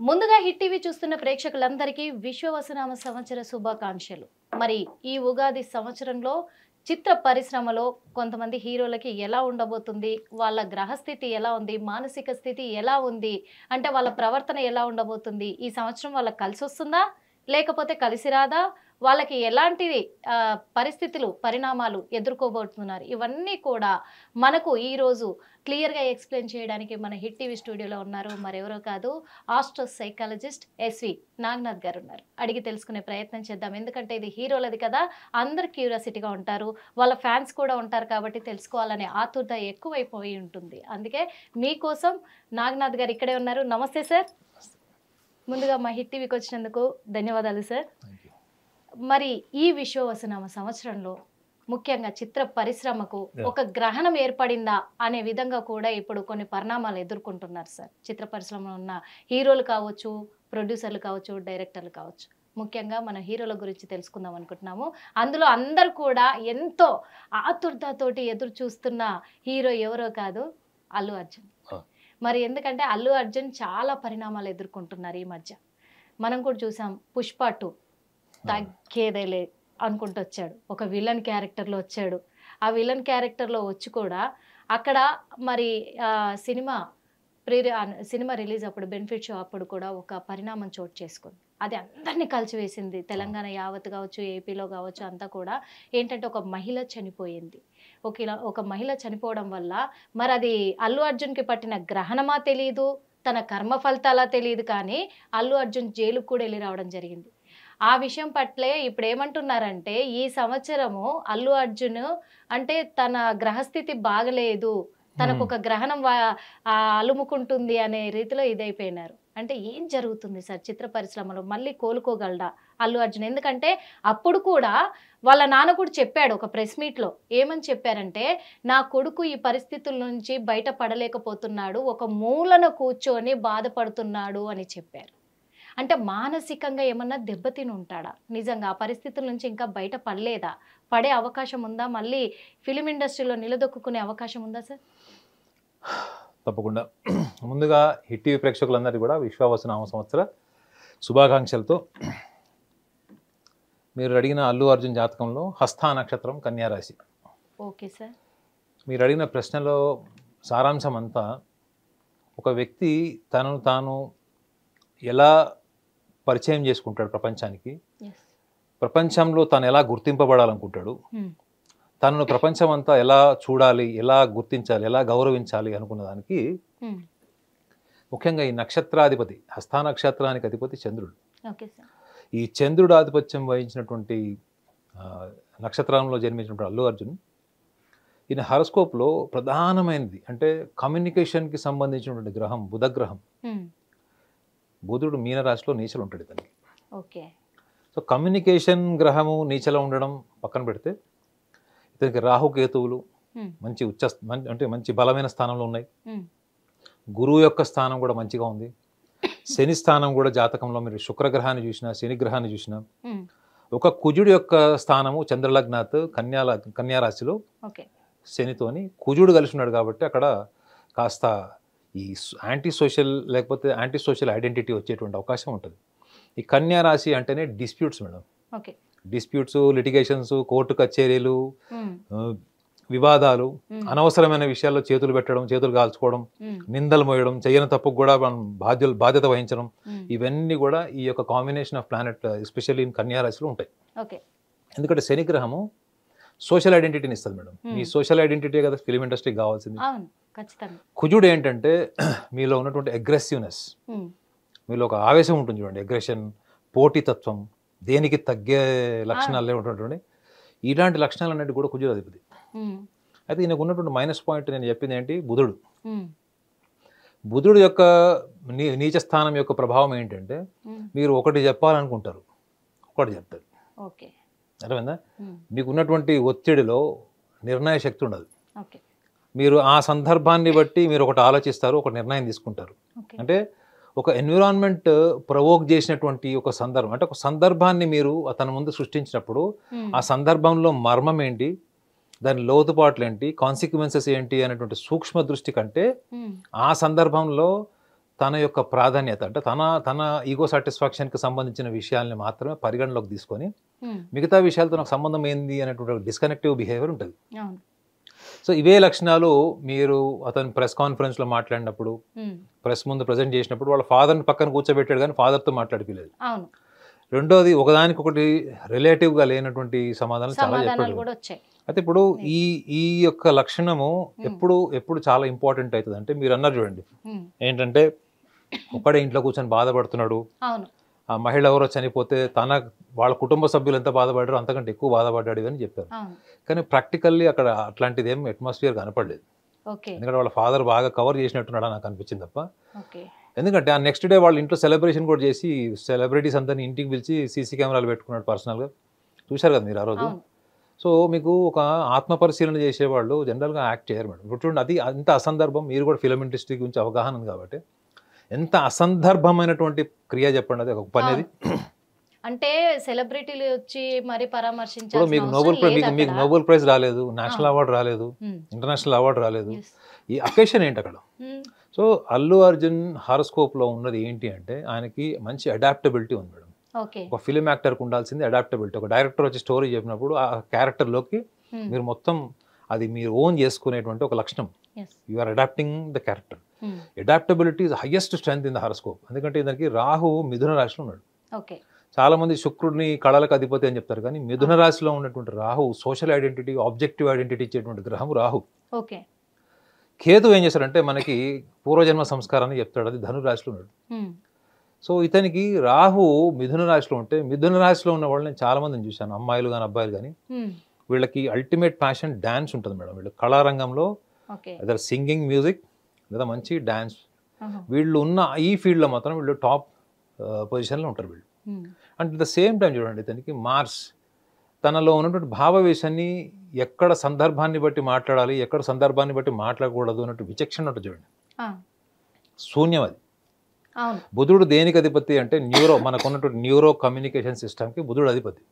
ముందుగా hit TV చూస్తున్న ప్రేక్షకులందరికీ విశ్వవసనామ సంవత్సర శుభాకాంక్షలు. మరి ఈ ఉగాది సంవత్సరంలో చిత్ర పరిశ్రమలో కొంతమంది హీరోలకి ఎలా ఉండబోతుంది, వాళ్ళ గ్రహస్థితి ఎలా ఉంది, మానసిక స్థితి ఎలా ఉంది, అంటే వాళ్ళ ప్రవర్తన ఎలా ఉండబోతుంది, ఈ సంవత్సరం వాళ్ళకి కలిసి వస్తుందా లేకపోతే కలిసి రాదా, వాళ్ళకి ఎలాంటి పరిస్థితులు పరిణామాలు ఎదుర్కోబోతున్నారు, ఇవన్నీ కూడా మనకు ఈరోజు క్లియర్గా ఎక్స్ప్లెయిన్ చేయడానికి మన హిట్ టీవీ స్టూడియోలో ఉన్నారు. మరెవరో కాదు, ఆస్ట్రో సైకాలజిస్ట్ ఎస్వి నాగనాథ్ గారు ఉన్నారు. అడిగి తెలుసుకునే ప్రయత్నం చేద్దాం. ఎందుకంటే ఇది హీరోలది కదా, అందరు క్యూరియాసిటీగా ఉంటారు, వాళ్ళ ఫ్యాన్స్ కూడా ఉంటారు కాబట్టి తెలుసుకోవాలనే ఆతురత ఎక్కువైపోయి ఉంటుంది. అందుకే మీకోసం నాగనాథ్ గారు ఇక్కడే ఉన్నారు. నమస్తే సార్. ముందుగా మా హిట్ టీవీకి వచ్చినందుకు ధన్యవాదాలు సార్. మరి ఈ విశ్వవసనామ సంవత్సరంలో ముఖ్యంగా చిత్ర పరిశ్రమకు ఒక గ్రహణం ఏర్పడిందా అనే విధంగా కూడా ఇప్పుడు కొన్ని పరిణామాలు ఎదుర్కొంటున్నారు సార్. చిత్ర పరిశ్రమలో ఉన్న హీరోలు కావచ్చు, ప్రొడ్యూసర్లు కావచ్చు, డైరెక్టర్లు కావచ్చు. ముఖ్యంగా మన హీరోల గురించి తెలుసుకుందాం అనుకుంటున్నాము. అందులో అందరు కూడా ఎంతో ఆతురతతోటి ఎదురు చూస్తున్న హీరో ఎవరో కాదు, అల్లు అర్జున్. మరి ఎందుకంటే అల్లు అర్జున్ చాలా పరిణామాలు ఎదుర్కొంటున్నారు ఈ మధ్య. మనం కూడా చూసాం, పుష్ప 2 తగ్గేదేలే అనుకుంటూ వచ్చాడు, ఒక విలన్ క్యారెక్టర్లో వచ్చాడు. ఆ విలన్ క్యారెక్టర్లో వచ్చి కూడా అక్కడ మరి సినిమా రిలీజ్ అప్పుడు, బెనిఫిట్ షో అప్పుడు కూడా ఒక పరిణామం చోటు చేసుకుంది. అది అందరినీ కలిసివేసింది. తెలంగాణ యావత్ కావచ్చు, ఏపీలో కావచ్చు, అంతా కూడా ఏంటంటే ఒక మహిళ చనిపోయింది. ఒక మహిళ చనిపోవడం వల్ల మరి అది అల్లు అర్జున్కి పట్టిన గ్రహణమా తెలియదు, తన కర్మ ఫలితాలా తెలియదు, కానీ అల్లు అర్జున్ జైలుకు కూడా వెళ్ళి రావడం జరిగింది. ఆ విషయం పట్లే ఇప్పుడు ఏమంటున్నారంటే, ఈ సంవత్సరము అల్లు అర్జున్ అంటే తన గ్రహస్థితి బాగలేదు, తనకు ఒక గ్రహణం అలుముకుంటుంది అనే రీతిలో ఇదైపోయినారు. అంటే ఏం జరుగుతుంది సార్ చిత్ర పరిశ్రమలో? మళ్ళీ కోలుకోగలడా అల్లు అర్జున్? ఎందుకంటే అప్పుడు కూడా వాళ్ళ నాన్న కూడా చెప్పాడు ఒక ప్రెస్ మీట్లో. ఏమని చెప్పారంటే, నా కొడుకు ఈ పరిస్థితుల నుంచి బయటపడలేకపోతున్నాడు, ఒక మూలన కూర్చొని బాధపడుతున్నాడు అని చెప్పారు. అంటే మానసికంగా ఏమన్నా దెబ్బతిని ఉంటాడా? నిజంగా ఆ పరిస్థితుల నుంచి ఇంకా బయట పడలేదా? పడే అవకాశం ఉందా? మళ్ళీ ఫిలిం ఇండస్ట్రీలో నిలదొక్కునే అవకాశం ఉందా సార్? తప్పకుండా. ముందుగా హిట్ టీవీ ప్రేక్షకులందరికీ కూడా విశ్వవసనామ సంవత్సర శుభాకాంక్షలతో. మీరు అడిగిన అల్లు అర్జున్ జాతకంలో హస్త నక్షత్రం, కన్యారాశి. Okay sir. మీరు అడిగిన ప్రశ్నలో సారాంశం అంతా, ఒక వ్యక్తి తనను తాను ఎలా పరిచయం చేసుకుంటాడు ప్రపంచానికి, ప్రపంచంలో తను ఎలా గుర్తింపబడాలనుకుంటాడు, తనను ప్రపంచం అంతా ఎలా చూడాలి, ఎలా గుర్తించాలి, ఎలా గౌరవించాలి అనుకున్న దానికి ముఖ్యంగా ఈ నక్షత్రాధిపతి, హస్త నక్షత్రానికి అధిపతి చంద్రుడు. ఈ చంద్రుడు ఆధిపత్యం వహించినటువంటి నక్షత్రంలో జన్మించినటువంటి అల్లు అర్జున్, ఈయన హారోస్కోప్లో ప్రధానమైనది అంటే కమ్యూనికేషన్కి సంబంధించినటువంటి గ్రహం బుధగ్రహం. బుధుడు మీనరాశిలో నీచలు ఉంటాడు ఇతనికి. ఓకే. సో కమ్యూనికేషన్ గ్రహము నీచలో ఉండడం పక్కన పెడితే, ఇతనికి రాహుకేతువులు మంచి అంటే మంచి బలమైన స్థానంలో ఉన్నాయి. గురువు యొక్క స్థానం కూడా మంచిగా ఉంది. శని స్థానం కూడా జాతకంలో మీరు శుక్రగ్రహాన్ని చూసినా, శని గ్రహాన్ని చూసినా, ఒక కుజుడు యొక్క స్థానము చంద్రలగ్నాత్ కన్యారాశిలో శనితోని కుజుడు కలిసి ఉన్నాడు. కాబట్టి అక్కడ కాస్త ఈ యాంటీ సోషల్ ఐడెంటిటీ వచ్చేటువంటి అవకాశం ఉంటుంది. ఈ కన్యారాశి అంటేనే disputes madam. Disputes, litigations, court కచేరీలు, వివాదాలు, అనవసరమైన విషయాల్లో చేతులు పెట్టడం, చేతులు కాల్చుకోవడం, నిందలు మోయడం, చేయని తప్పుకు కూడా మనం బాధ్యత వహించడం, ఇవన్నీ కూడా ఈ యొక్క combination of planet especially in కన్యారాశిలో ఉంటాయి. ఎందుకంటే శని గ్రహము సోషల్ ఐడెంటిటీని ఇస్తుంది మేడం. ఈ సోషల్ ఐడెంటిటీ కదా ఫిలిం ఇండస్ట్రీకి కావాల్సింది. కుజుడు ఏంటంటే మీలో ఉన్నటువంటి అగ్రెసివ్నెస్, మీలో ఒక ఆవేశం ఉంటుంది చూడండి, అగ్రెషన్, పోటీతత్వం, దేనికి తగ్గే లక్షణాలు ఉన్నటువంటి ఇలాంటి లక్షణాలు అన్నిటి కూడా కుజుడు అధిపతి. అయితే ఈయనకు ఉన్నటువంటి మైనస్ పాయింట్ నేను చెప్పింది ఏంటి, బుధుడు. బుధుడు యొక్క నీచ స్థానం యొక్క ప్రభావం ఏంటంటే, మీరు ఒకటి చెప్పాలనుకుంటారు, ఒకటి చెప్తారు. అర్థమైందా? మీకు ఉన్నటువంటి ఒత్తిడిలో నిర్ణయ శక్తి ఉండదు. మీరు ఆ సందర్భాన్ని బట్టి మీరు ఒకటి ఆలోచిస్తారు, ఒక నిర్ణయం తీసుకుంటారు. అంటే ఒక ఎన్విరాన్మెంట్ ప్రవోక్ చేసినటువంటి ఒక సందర్భం, అంటే ఒక సందర్భాన్ని మీరు అతని ముందు సృష్టించినప్పుడు ఆ సందర్భంలో మర్మం ఏంటి, దాని లోతుపాట్లు ఏంటి, కాన్సిక్వెన్సెస్ ఏంటి అనేటువంటి సూక్ష్మ దృష్టి కంటే ఆ సందర్భంలో తన యొక్క ప్రాధాన్యత అంటే తన ఈగో సాటిస్ఫాక్షన్కి సంబంధించిన విషయాల్ని మాత్రమే పరిగణలోకి తీసుకొని మిగతా విషయాలతో నాకు సంబంధం ఏంది అనేటువంటి డిస్కనెక్టివ్ బిహేవియర్ ఉంటుంది. సో ఇవే లక్షణాలు మీరు అతను ప్రెస్ కాన్ఫరెన్స్లో మాట్లాడినప్పుడు, ప్రెస్ ముందు ప్రజెంట్ చేసినప్పుడు వాళ్ళ ఫాదర్ని పక్కన కూర్చోబెట్టాడు కానీ ఫాదర్తో మాట్లాడిపోలేదు. రెండోది ఒకదానికొకటి రిలేటివ్గా లేనటువంటి సమాధానాలు చాలా చెప్పాడు. అయితే ఇప్పుడు ఈ యొక్క లక్షణము ఎప్పుడు చాలా ఇంపార్టెంట్ అవుతుంది అంటే, మీరు అన్నారు చూడండి ఏంటంటే ఒక్కడే ఇంట్లో కూర్చొని బాధపడుతున్నాడు, ఆ మహిళ ఎవరో చనిపోతే వాళ్ళ కుటుంబ సభ్యులు ఎంత బాధపడ్డారో అంతకంటే ఎక్కువ బాధపడ్డాడు అని చెప్పారు. కానీ ప్రాక్టికల్లీ అక్కడ అట్లాంటిది ఏం అట్మాస్ఫియర్ కనపడలేదు. ఎందుకంటే వాళ్ళ ఫాదర్ బాగా కవర్ చేసినట్టున్నాడా నాకు అనిపించింది తప్ప. ఎందుకంటే ఆ నెక్స్ట్ డే వాళ్ళ ఇంట్లో సెలబ్రేషన్ కూడా చేసి సెలబ్రిటీస్ అందరినీ ఇంటికి పిలిచి సీసీ కెమెరాలు పెట్టుకున్నాడు పర్సనల్గా. చూశారు కదా మీరు ఆ రోజు. సో మీకు ఒక ఆత్మ పరిశీలన చేసేవాళ్ళు జనరల్గా యాక్ట్ చేయరు మేడం. ఇప్పుడు చూడండి, అది అంత అసందర్భం. మీరు కూడా ఫిలిం ఇండస్ట్రీ గురించి అవగాహన ఉంది కాబట్టి ఎంత అసందర్భమైనటువంటి క్రియ చెప్పండి. అది ఒక పని. అది అంటే సెలబ్రిటీలు వచ్చి మరి పరామర్శించారు. మీకు నోబెల్ ప్రైజ్ రాలేదు, నేషనల్ అవార్డు రాలేదు, ఇంటర్నేషనల్ అవార్డు రాలేదు. ఈ అకేషన్ ఏంటి అక్కడ? సో అల్లు అర్జున్ హారోస్కోప్లో ఉన్నది ఏంటి అంటే ఆయనకి మంచి అడాప్టబిలిటీ ఉంది మేడం. ఒక ఫిలిం యాక్టర్కి ఉండాల్సింది అడాప్టబిలిటీ. ఒక డైరెక్టర్ వచ్చి స్టోరీ చెప్పినప్పుడు ఆ క్యారెక్టర్లోకి మీరు మొత్తం అది మీరు ఓన్ చేసుకునేటువంటి ఒక లక్షణం. You are adapting the character. Adaptability is highest strength in the horoscope. ఎందుకంటే దానికి రాహు మిథున రాశిలో ఉన్నాడు. చాలా మంది శుక్రుడిని కళలకు అధిపతి అని చెప్తారు, కానీ మిథున రాశిలో ఉన్నటువంటి Rahu social identity, objective identity ఇచ్చేటువంటి గ్రహం రాహు. కేతు ఏం చేశారంటే మనకి పూర్వజన్మ సంస్కారాన్ని చెప్తాడు, అది ధను రాశిలో ఉన్నాడు. సో ఇతనికి రాహు మిథున రాశిలో ఉంటే, మిథున రాశిలో ఉన్న వాళ్ళని చాలా మందిని చూశాను, అమ్మాయిలు కానీ అబ్బాయిలు కానీ, వీళ్ళకి అల్టిమేట్ ప్యాషన్ డాన్స్ ఉంటుంది మేడం. వీళ్ళు కళారంగంలో అదే సింగింగ్, మ్యూజిక్ లేదా మంచి డాన్స్, వీళ్ళు ఉన్న ఈ ఫీల్డ్లో మాత్రం వీళ్ళు టాప్ పొజిషన్లో ఉంటారు వీళ్ళు. అండ్ ద సేమ్ టైం చూడండి, ఇతనికి మార్స్ తనలో ఉన్నటువంటి భావవేశాన్ని ఎక్కడ సందర్భాన్ని బట్టి మాట్లాడాలి, ఎక్కడ సందర్భాన్ని బట్టి మాట్లాడకూడదు అన్నట్టు విచక్షణ ఉంటుంది చూడండి. శూన్యం అది. బుధుడు దేనికి అధిపతి అంటే మనకు ఉన్నటువంటి న్యూరో కమ్యూనికేషన్ సిస్టమ్కి బుధుడు అధిపతి.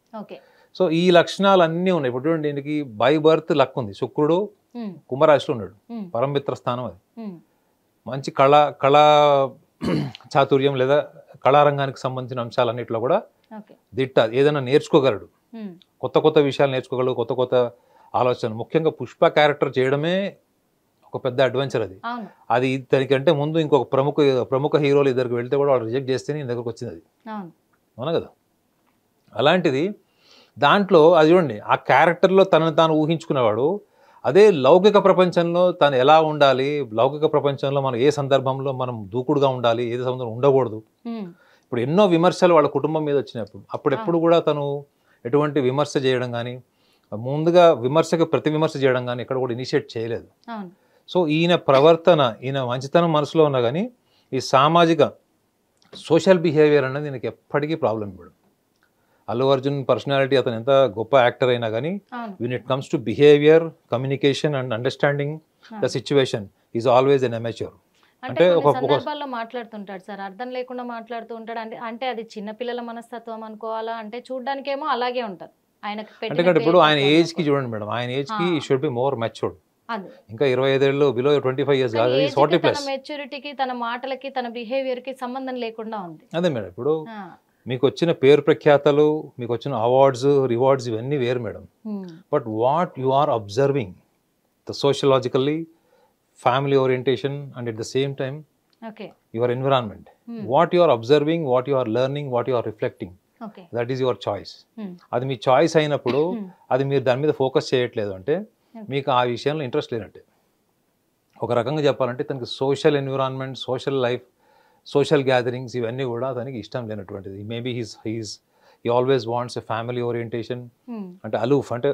సో ఈ లక్షణాలు అన్నీ ఉన్నాయి. ఇప్పుడు చూడండి, దీనికి బై బర్త్ లక్ ఉంది. శుక్రుడు కుంభరాశిలో ఉన్నాడు, పరమిత్ర స్థానం అది. మంచి కళా చాతుర్యం లేదా కళారంగానికి సంబంధించిన అంశాలన్నింటిలో కూడా దిట్ట. ఏదైనా నేర్చుకోగలడు, కొత్త విషయాలు నేర్చుకోగలడు, కొత్త ఆలోచనలు. ముఖ్యంగా పుష్ప క్యారెక్టర్ చేయడమే ఒక పెద్ద అడ్వెంచర్. అది దానికంటే ముందు ఇంకొక ప్రముఖ హీరోలు ఇద్దరికి వెళ్తే కూడా వాళ్ళు రిజెక్ట్ చేస్తేనే దగ్గరకు వచ్చింది అది. అవునా కదా? అలాంటిది దాంట్లో అది చూడండి, ఆ క్యారెక్టర్లో తనను తాను ఊహించుకునేవాడు. అదే లౌకిక ప్రపంచంలో తను ఎలా ఉండాలి, లౌకిక ప్రపంచంలో మనం ఏ సందర్భంలో మనం దూకుడుగా ఉండాలి, ఏ సందర్భంలో ఉండకూడదు. ఇప్పుడు ఎన్నో విమర్శలు వాళ్ళ కుటుంబం మీద వచ్చినప్పుడు అప్పుడెప్పుడు కూడా తను ఎటువంటి విమర్శ చేయడం కానీ, ముందుగా విమర్శకు ప్రతి విమర్శ చేయడం కానీ ఎక్కడ కూడా ఇనిషియేట్ చేయలేదు. సో ఈయన ప్రవర్తన, ఈయన మంచితనం మనసులో ఉన్నా కానీ ఈ సామాజిక సోషల్ బిహేవియర్ అనేది ఈయనకి ఎప్పటికీ ప్రాబ్లం ఇవ్వడం. అల్లు అర్జున్ పర్సనాలిటీ, అతను ఎంత గొప్ప యాక్టర్ అయినా కానీ when it comes to behavior, communication and understanding the situation, is always an amateur. అంటే ఒక సందర్భాల్లో మాట్లాడుతుంటాడు సార్, అర్థం లేకుండా మాట్లాడుతూ ఉంటాడు. అంటే అది చిన్నపిల్లల మనస్తత్వం అనుకోవాలా? అంటే చూడడానికేమో అలాగే ఉంటుంది ఆయనకు. అంటే ఇప్పుడు ఆయన ఏజ్ కి చూడండి మేడం, ఆయన ఏజ్ కి షుడ్ బి మోర్ మెచ్యూర్డ్. ఇంకా 25 ఏళ్ళు, బిలో 25 ఇయర్స్ కాదు, 40 ప్లస్. తన మెచ్యూరిటీకి, తన మాటలకి, తన బిహేవియర్ కి సంబంధం లేకుండా ఉంది. అదే మేడం, ఇప్పుడు మీకు వచ్చిన పేరు ప్రఖ్యాతలు, మీకు వచ్చిన అవార్డ్స్, రివార్డ్స్ ఇవన్నీ వేరు madam. But what you are observing, the sociologically, family orientation and at the same time your environment, what you are observing, what you are learning, what you are reflecting, that is your choice. అది మీ choice అయినప్పుడు అది మీరు దాని మీద focus చేయట్లేదు అంటే మీకు ఆ విషయంలో ఇంట్రెస్ట్ లేనట్టే. ఒక రకంగా చెప్పాలంటే తనకి social environment, social life, social gatherings ఇవన్నీ కూడా అతనికి ఇష్టం లేనటువంటిది. Maybe he always wants a family orientation, అంటే అలూఫ్, అంటే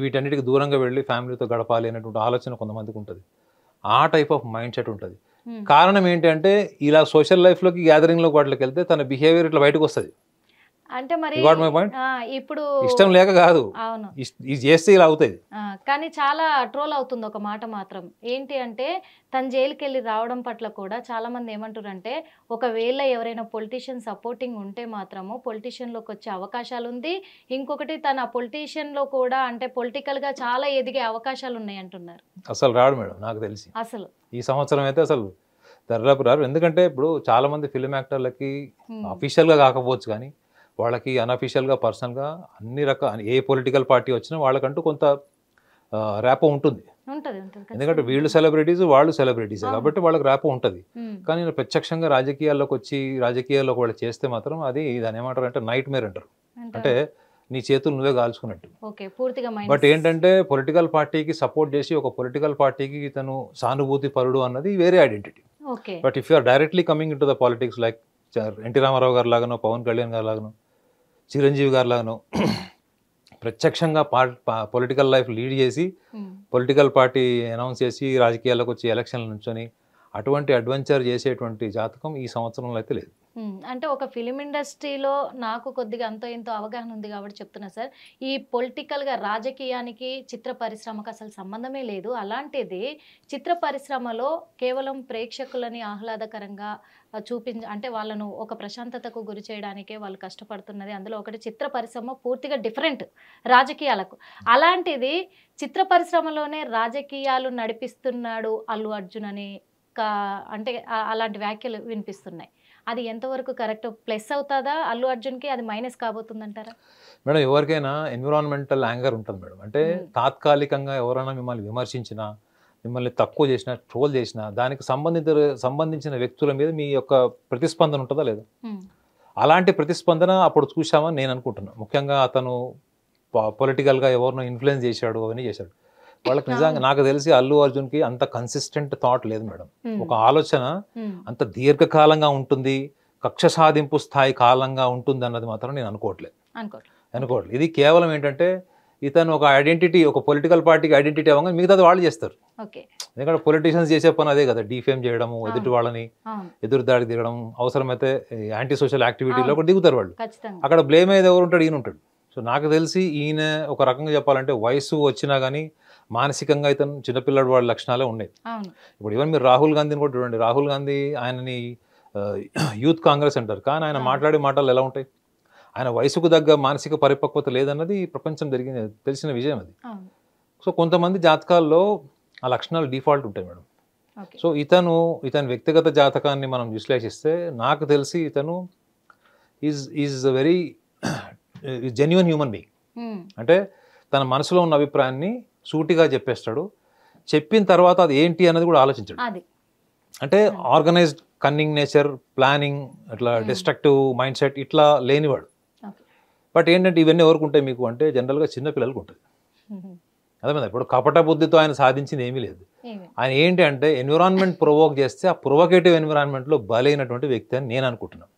వీటన్నిటికి దూరంగా వెళ్ళి ఫ్యామిలీతో గడపాలి అనేటువంటి ఆలోచన కొంతమందికి ఉంటుంది. ఆ టైప్ ఆఫ్ మైండ్ సెట్ ఉంటుంది. కారణం ఏంటంటే ఇలా సోషల్ లైఫ్లోకి, గ్యాదరింగ్లోకి వాటికి వెళ్తే తన బిహేవియర్ ఇట్లా బయటకు వస్తుంది. అంటే మరి ఇప్పుడు ఇష్టం లేక కాదు, ఇది చేస్తే ఇలా అవుతుంది. కానీ చాలా ట్రోల్ అవుతుంది ఒక మాట మాత్రం. ఏంటి అంటే తన జైలుకి వెళ్ళి రావడం పట్ల కూడా చాలా మంది ఏమంటారంటే, ఒకవేళ ఎవరైనా పొలిటీషియన్ సపోర్టింగ్ ఉంటే మాత్రము పొలిటీషియన్లోకి వచ్చే అవకాశాలు ఉంది. ఇంకొకటి తన పొలిటీషియన్లో కూడా అంటే పొలిటికల్గా చాలా ఎదిగే అవకాశాలు ఉన్నాయి అంటున్నారు. అసలు రాడు మేడం నాకు తెలిసి. అసలు ఈ సంవత్సరం అయితే అసలు తెరలోకి రారు. ఎందుకంటే ఇప్పుడు చాలా మంది ఫిలిం యాక్టర్లకి అఫీషియల్గా కాకపోవచ్చు కానీ వాళ్ళకి అన్అఫీషియల్గా పర్సనల్గా అన్ని రకాల ఏ పొలిటికల్ పార్టీ వచ్చినా వాళ్ళకంటూ కొంత ర్యాపో ఉంటుంది. ఎందుకంటే వీళ్ళు సెలబ్రిటీస్, వాళ్ళు సెలబ్రిటీసే కాబట్టి వాళ్ళకి ర్యాపో ఉంటుంది. కానీ ప్రత్యక్షంగా రాజకీయాల్లోకి వచ్చి రాజకీయాల్లోకి వాళ్ళు చేస్తే మాత్రం అది దాని ఏమంటారు అంటే నైట్ మేర్ అంటారు. అంటే నీ చేతులు నువ్వే కాల్చుకున్నట్టు. బట్ ఏంటంటే పొలిటికల్ పార్టీకి సపోర్ట్ చేసి ఒక పొలిటికల్ పార్టీకి ఇతను సానుభూతి పరుడు అన్నది వేరే identity. But if you are directly coming in to the politics like NT Rama Rao garu లాగానో, పవన్ కళ్యాణ్ గారు లాగానో, చిరంజీవి గారు లాగానో ప్రత్యక్షంగా పొలిటికల్ లైఫ్ లీడ్ చేసి పొలిటికల్ పార్టీ అనౌన్స్ చేసి రాజకీయాల్లోకి వచ్చి ఎలక్షన్ల నుంచొని అటువంటి అడ్వెంచర్ చేసేటువంటి జాతకం ఈ సంవత్సరంలో అయితే లేదు. అంటే ఒక ఫిలిం ఇండస్ట్రీలో నాకు కొద్దిగా అంతో ఇంతో అవగాహన ఉంది కాబట్టి చెప్తున్నా సార్. ఈ పొలిటికల్గా రాజకీయానికి చిత్ర పరిశ్రమకు అసలు సంబంధమే లేదు. అలాంటిది చిత్ర పరిశ్రమలో కేవలం ప్రేక్షకులని ఆహ్లాదకరంగా అంటే వాళ్ళను ఒక ప్రశాంతతకు గురి చేయడానికే వాళ్ళు కష్టపడుతున్నది. అందులో ఒకటి చిత్ర పరిశ్రమ పూర్తిగా డిఫరెంట్ రాజకీయాలకు. అలాంటిది చిత్ర పరిశ్రమలోనే రాజకీయాలు నడిపిస్తున్నాడు అల్లు అర్జున్ అని అంటే అలాంటి వ్యాఖ్యలు వినిపిస్తున్నాయి. అది ఎంతవరకు కరెక్ట్? ప్లస్ అవుతుందా అల్లు అర్జున్కి, అది మైనస్ కాబోతుందంటారా? మేడం ఎవరికైనా ఎన్విరాన్మెంటల్ యాంగర్ ఉంటుంది మేడం. అంటే తాత్కాలికంగా ఎవరైనా మిమ్మల్ని విమర్శించినా, మిమ్మల్ని తక్కువ చేసినా, ట్రోల్ చేసినా దానికి సంబంధించిన వ్యక్తుల మీద మీ యొక్క ప్రతిస్పందన ఉంటుందా లేదా? అలాంటి ప్రతిస్పందన అప్పుడు చూసామని నేను అనుకుంటున్నాను. ముఖ్యంగా అతను పొలిటికల్గా ఎవరినో ఇన్ఫ్లుయెన్స్ చేశాడు, అవన్నీ చేశాడు. వాళ్ళకి నిజంగా నాకు తెలిసి అల్లు అర్జున్కి అంత కన్సిస్టెంట్ థాట్ లేదు మేడం. ఒక ఆలోచన అంత దీర్ఘకాలంగా ఉంటుంది, కక్ష సాధింపు స్థాయి కాలంగా ఉంటుంది అన్నది మాత్రం నేను అనుకోవట్లేదు. ఇది కేవలం ఏంటంటే ఇతను ఒక ఐడెంటిటీ, ఒక పొలిటికల్ పార్టీకి ఐడెంటిటీ అవ్వగా మిగతాది వాళ్ళు చేస్తారు. ఎందుకంటే పొలిటీషియన్స్ చేసే పని అదే కదా, డిఫేమ్ చేయడము, ఎదుటి వాళ్ళని ఎదురుదాడి దిగడం, అవసరమైతే యాంటీ సోషల్ యాక్టివిటీలో కూడా దిగుతారు వాళ్ళు. అక్కడ బ్లేమ్ అయ్యేది ఎవరు ఉంటాడు? ఈయన ఉంటాడు. సో నాకు తెలిసి ఈయన ఒక రకంగా చెప్పాలంటే వయసు వచ్చినా కానీ మానసికంగా ఇతను చిన్నపిల్లడు వాళ్ళ లక్షణాలే ఉన్నాయి. ఇప్పుడు ఈవెన్ మీరు రాహుల్ గాంధీని కూడా చూడండి. రాహుల్ గాంధీ ఆయనని యూత్ కాంగ్రెస్ అంటారు, కానీ ఆయన మాట్లాడే మాటలు ఎలా ఉంటాయి? ఆయన వయసుకు తగ్గ మానసిక పరిపక్వత లేదన్నది ప్రపంచం తెలిసిన విషయం అది. సో కొంతమంది జాతకాల్లో ఆ లక్షణాలు డిఫాల్ట్ ఉంటాయి మేడం. సో ఇతని వ్యక్తిగత జాతకాన్ని మనం విశ్లేషిస్తే నాకు తెలిసి ఇతను is very genuine human being. అంటే తన మనసులో ఉన్న అభిప్రాయాన్ని సూటిగా చెప్పేస్తాడు. చెప్పిన తర్వాత అది ఏంటి అనేది కూడా ఆలోచించాడు. అంటే ఆర్గనైజ్డ్ కన్నింగ్ నేచర్, ప్లానింగ్, ఇట్లా డిస్ట్రక్టివ్ మైండ్ సెట్ ఇట్లా లేనివాడు. బట్ ఏంటంటే ఇవన్నీ ఎవరికి ఉంటాయి మీకు అంటే జనరల్గా చిన్నపిల్లలకు ఉంటుంది. అదేమైంది. ఇప్పుడు కపట బుద్ధితో ఆయన సాధించింది ఏమీ లేదు. ఆయన ఏంటి అంటే ఎన్విరాన్మెంట్ ప్రొవోక్ చేస్తే ఆ ప్రొవోకేటివ్ ఎన్విరాన్మెంట్లో బలైనటువంటి వ్యక్తి అని నేను అనుకుంటున్నాను.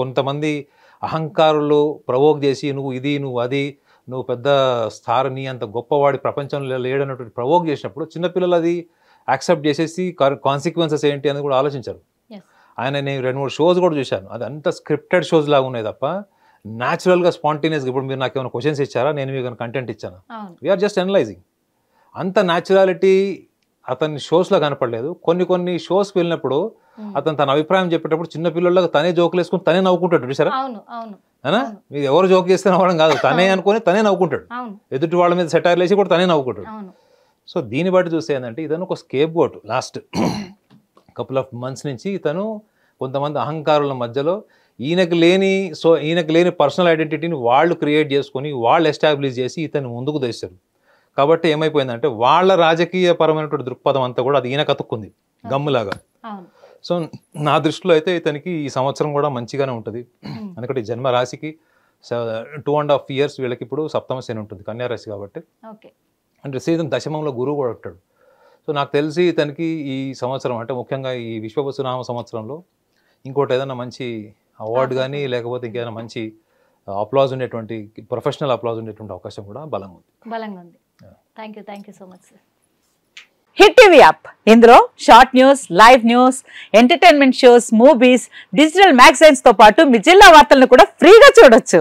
కొంతమంది అహంకారులు ప్రవోక్ చేసి నువ్వు ఇది, నువ్వు అది, నువ్వు పెద్ద స్టార్, నీ అంత గొప్పవాడి ప్రపంచంలో లేడన్నటువంటి ప్రవోక్ చేసినప్పుడు చిన్నపిల్లలు అది యాక్సెప్ట్ చేసేసి కాన్సిక్వెన్సెస్ ఏంటి అనేది కూడా ఆలోచించారు. ఆయన నేను 2-3 షోస్ కూడా చూశాను. అది అంత స్క్రిప్టెడ్ షోస్ లాగా ఉన్నాయి తప్ప న్యాచురల్గా స్పాంటేనియస్గా. ఇప్పుడు మీరు నాకు ఏమైనా క్వశ్చన్స్ ఇచ్చారా, నేను మీకు కంటెంట్ ఇచ్చాను, వీఆర్ జస్ట్ అనలైజింగ్. అంత న్యాచురాలిటీ అతని షోస్లో కనపడలేదు. కొన్ని షోస్కి వెళ్ళినప్పుడు అతను తన అభిప్రాయం చెప్పేటప్పుడు చిన్నపిల్లలకు తనే జోకులు వేసుకుని తనే నవ్వుకుంటాడు. చూసారా? మీరు ఎవరు జోక్ చేస్తే నవ్వడం కాదు, తనే అనుకుని తనే నవ్వుకుంటాడు. ఎదుటి వాళ్ళ మీద సెటైర్లు వేసి కూడా తనే నవ్వుకుంటాడు. సో దీన్ని బట్టి చూస్తే ఏంటంటే ఇతను ఒక scapegoat. Last couple of months నుంచి ఇతను కొంతమంది అహంకారుల మధ్యలో ఈయనకు లేని పర్సనల్ ఐడెంటిటీని వాళ్ళు క్రియేట్ చేసుకొని వాళ్ళు ఎస్టాబ్లిష్ చేసి ఇతను ముందుకు తెచ్చారు. కాబట్టి ఏమైపోయిందంటే వాళ్ళ రాజకీయ పరమైనటువంటి దృక్పథం అంతా కూడా అది ఈయన కతుక్కుంది గమ్ములాగా. సో నా దృష్టిలో అయితే ఇతనికి ఈ సంవత్సరం కూడా మంచిగానే ఉంటుంది. ఎందుకంటే జన్మ రాశికి 2.5 years వీళ్ళకి ఇప్పుడు సప్తమ శని ఉంటుంది, కన్యా రాశి కాబట్టి. అంటే ఇతను దశమంలో గురువు కూడా ఉంటాడు. సో నాకు తెలిసి ఇతనికి ఈ సంవత్సరం అంటే ముఖ్యంగా ఈ విశ్వవసునామ సంవత్సరంలో ఇంకోటి ఏదైనా మంచి అవార్డు కానీ లేకపోతే ఇంకేదైనా మంచి అప్లాజ్ ఉండేటువంటి ప్రొఫెషనల్ అప్లాజ్ ఉండేటువంటి అవకాశం కూడా బలంగా ఉంది. Thank you so much sir. Hit TV app, ఇందులో short news, live news, entertainment shows, movies, digital magazines తో పాటు మీ జిల్లా వార్తలను కూడా ఫ్రీగా చూడొచ్చు.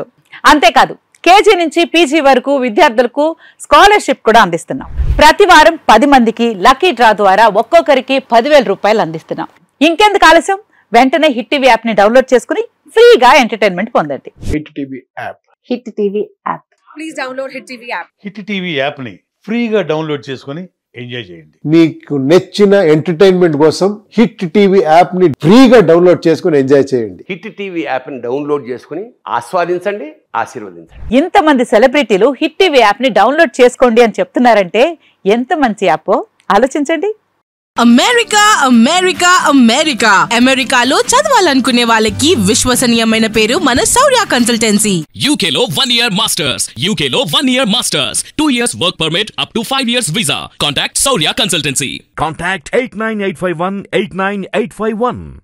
అంతేకాదు కేజీ నుంచి పీజీ వరకు విద్యార్థులకు స్కాలర్షిప్ కూడా అందిస్తున్నాం. ప్రతి వారం 10 మందికి లక్కీ డ్రా ద్వారా ఒక్కొక్కరికి 10,000 రూపాయలు అందిస్తున్నాం. ఇంకెందుకు ఆలస్యం, వెంటనే హిట్ టీవీ యాప్ ని డౌన్లోడ్ చేసుకుని ఫ్రీగా ఎంటర్టైన్మెంట్ పొందండి. Hit TV app. Hit TV app. Please download hit TV app. Hit TV app ని ఫ్రీగా డౌన్లోడ్ చేసుకుని ఎంజాయ్ చేయండి. మీకు నచ్చిన ఎంటర్టైన్మెంట్ కోసం హిట్ టీవీ యాప్ ని ఫ్రీగా డౌన్లోడ్ చేసుకుని ఎంజాయ్ చేయండి. హిట్ టీవీ యాప్ ని డౌన్లోడ్ చేసుకుని ఆస్వాదించండి, ఆశీర్వదించండి. ఇంతమంది సెలబ్రిటీలు హిట్ టీవీ యాప్ ని డౌన్లోడ్ చేసుకోండి అని చెప్తున్నారంటే ఎంత మంచి యాప్ ఆలోచించండి. అమెరికా అమెరికా అమెరికా అమెరికాలో చదవాలనుకునే వాళ్ళకి విశ్వసనీయమైన పేరు మన శౌర్య కన్సల్టెన్సీ. UK లో 1 year masters, UK లో 1 year masters, 2 years work permit up to 5 years visa. Contact Saurya Consultancy. Contact 89851 89851.